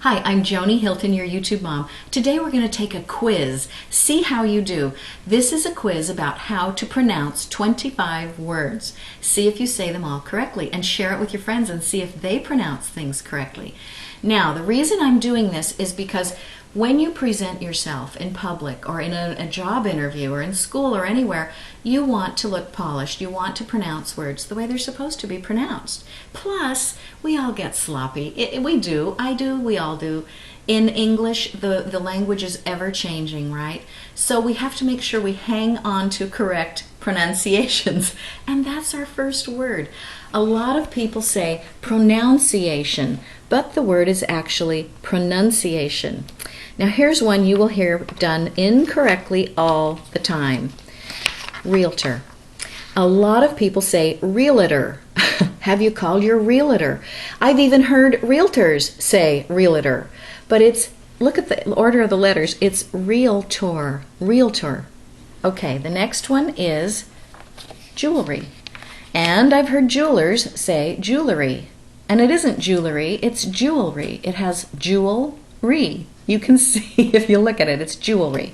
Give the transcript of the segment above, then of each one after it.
Hi, I'm Joni Hilton, your YouTube mom. Today we're going to take a quiz. See how you do. This is a quiz about how to pronounce 25 words. See if you say them all correctly and share it with your friends and see if they pronounce things correctly. Now, the reason I'm doing this is because when you present yourself in public or in a job interview or in school or anywhere, you want to look polished. You want to pronounce words the way they're supposed to be pronounced. Plus, we all get sloppy. We do. I do. We all do. In English, the language is ever changing, right? So we have to make sure we hang on to correct pronunciations. And that's our first word. A lot of people say pronunciation, but the word is actually pronunciation. Now here's one you will hear done incorrectly all the time. Realtor. A lot of people say realtor. Have you called your realtor? I've even heard realtors say realtor, but it's, look at the order of the letters, it's realtor, realtor. Okay, the next one is jewelry. And I've heard jewelers say jewelry. And it isn't jewelry, it's jewelry. It has jewelry. You can see if you look at it, it's jewelry.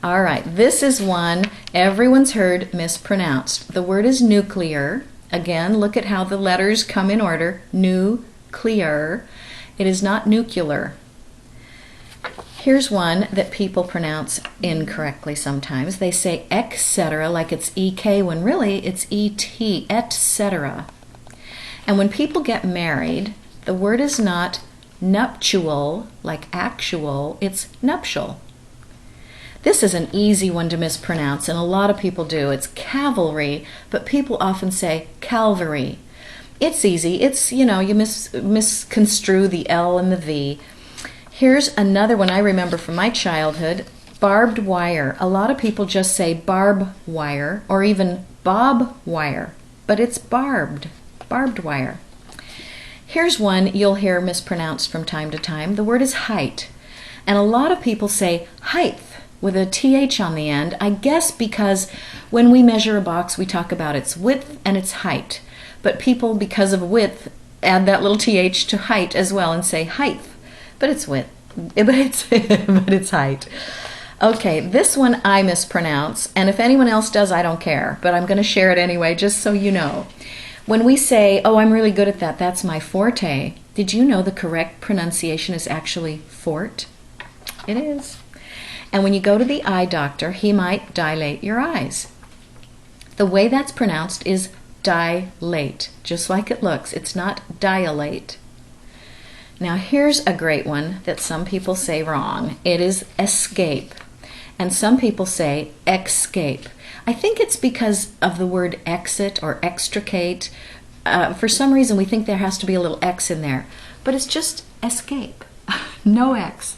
All right, this is one everyone's heard mispronounced. The word is nuclear. Again, look at how the letters come in order. Nuclear. It is not nuclear. Here's one that people pronounce incorrectly sometimes. They say etc. like it's EK when really it's ET, etc. And when people get married, the word is not nuptial like actual, it's nuptial. This is an easy one to mispronounce, and a lot of people do. It's cavalry, but people often say Calvary. It's easy. It's, you know, you misconstrue the L and the V. Here's another one I remember from my childhood, barbed wire. A lot of people just say barb wire or even bob wire, but it's barbed wire. Here's one you'll hear mispronounced from time to time. The word is height, and a lot of people say height with a TH on the end, I guess because when we measure a box, we talk about its width and its height. But people, because of width, add that little TH to height as well and say height. But it's width. But it's height. Okay, this one I mispronounce, and if anyone else does, I don't care. But I'm going to share it anyway, just so you know. When we say, oh, I'm really good at that, that's my forte, did you know the correct pronunciation is actually fort? It is. And when you go to the eye doctor, he might dilate your eyes. The way that's pronounced is dilate, just like it looks. It's not dilate. Now here's a great one that some people say wrong. It is escape. And some people say escape. I think it's because of the word exit or extricate. For some reason we think there has to be a little X in there. But it's just escape. No X.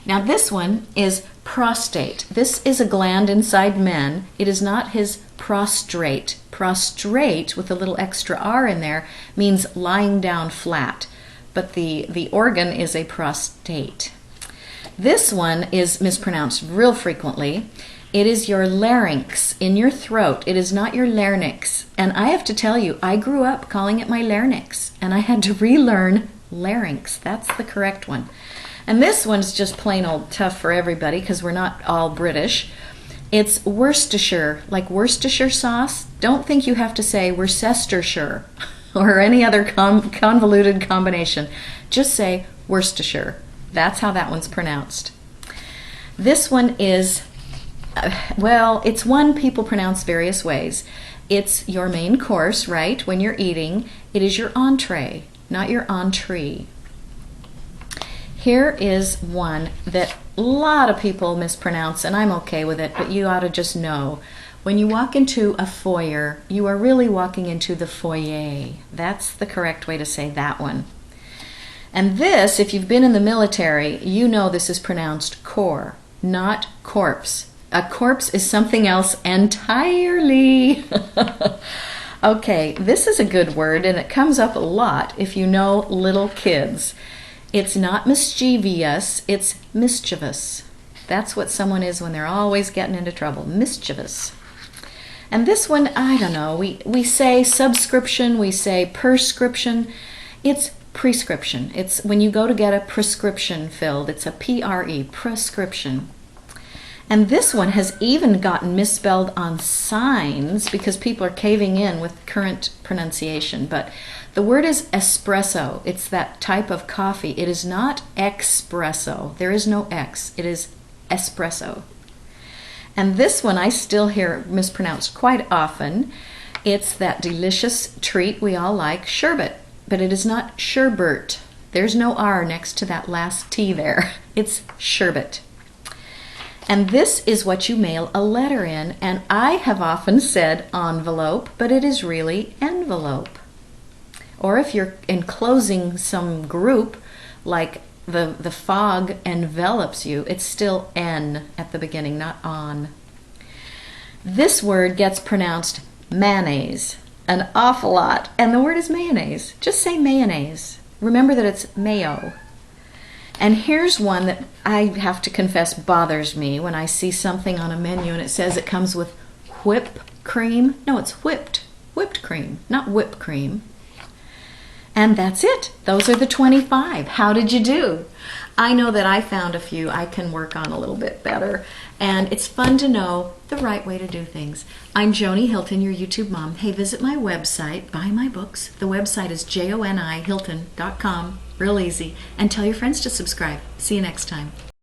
Now this one is prostate. This is a gland inside men. It is not his prostrate. Prostrate, with a little extra R in there, means lying down flat. But the organ is a prostate. This one is mispronounced real frequently. It is your larynx in your throat. It is not your larynx. And I have to tell you, I grew up calling it my larynx, and I had to relearn larynx. That's the correct one. And this one's just plain old tough for everybody because we're not all British. It's Worcestershire, like Worcestershire sauce. Don't think you have to say Worcestershire or any other convoluted combination. Just say Worcestershire. That's how that one's pronounced. This one is, well, it's one people pronounce various ways. It's your main course, right, when you're eating. It is your entree, not your entree. Here is one that a lot of people mispronounce, and I'm okay with it, but you ought to just know. When you walk into a foyer, you are really walking into the foyer. That's the correct way to say that one. And this, if you've been in the military, you know this is pronounced corps, not corpse. A corpse is something else entirely. Okay, this is a good word, and it comes up a lot if you know little kids. It's not mischievous, it's mischievous. That's what someone is when they're always getting into trouble, mischievous. And this one, I don't know, we say subscription, we say prescription. It's prescription. It's when you go to get a prescription filled. It's a P-R-E, prescription. And this one has even gotten misspelled on signs because people are caving in with current pronunciation. But the word is espresso. It's that type of coffee. It is not espresso. There is no X. It is espresso. And this one I still hear mispronounced quite often. It's that delicious treat we all like, sherbet. But it is not sherbet. There's no R next to that last T there. It's sherbet. And this is what you mail a letter in. And I have often said envelope, but it is really envelope. Or if you're enclosing some group, like the fog envelops you, it's still N at the beginning, not on. This word gets pronounced mayonnaise an awful lot. And the word is mayonnaise. Just say mayonnaise. Remember that it's mayo. And here's one that I have to confess bothers me when I see something on a menu and it says it comes with whipped cream. No, it's whipped cream, not whipped cream. And that's it. Those are the 25. How did you do? I know that I found a few I can work on a little bit better. And it's fun to know the right way to do things. I'm Joni Hilton, your YouTube mom. Hey, visit my website, buy my books. The website is jonihilton.com. Real easy. And tell your friends to subscribe. See you next time.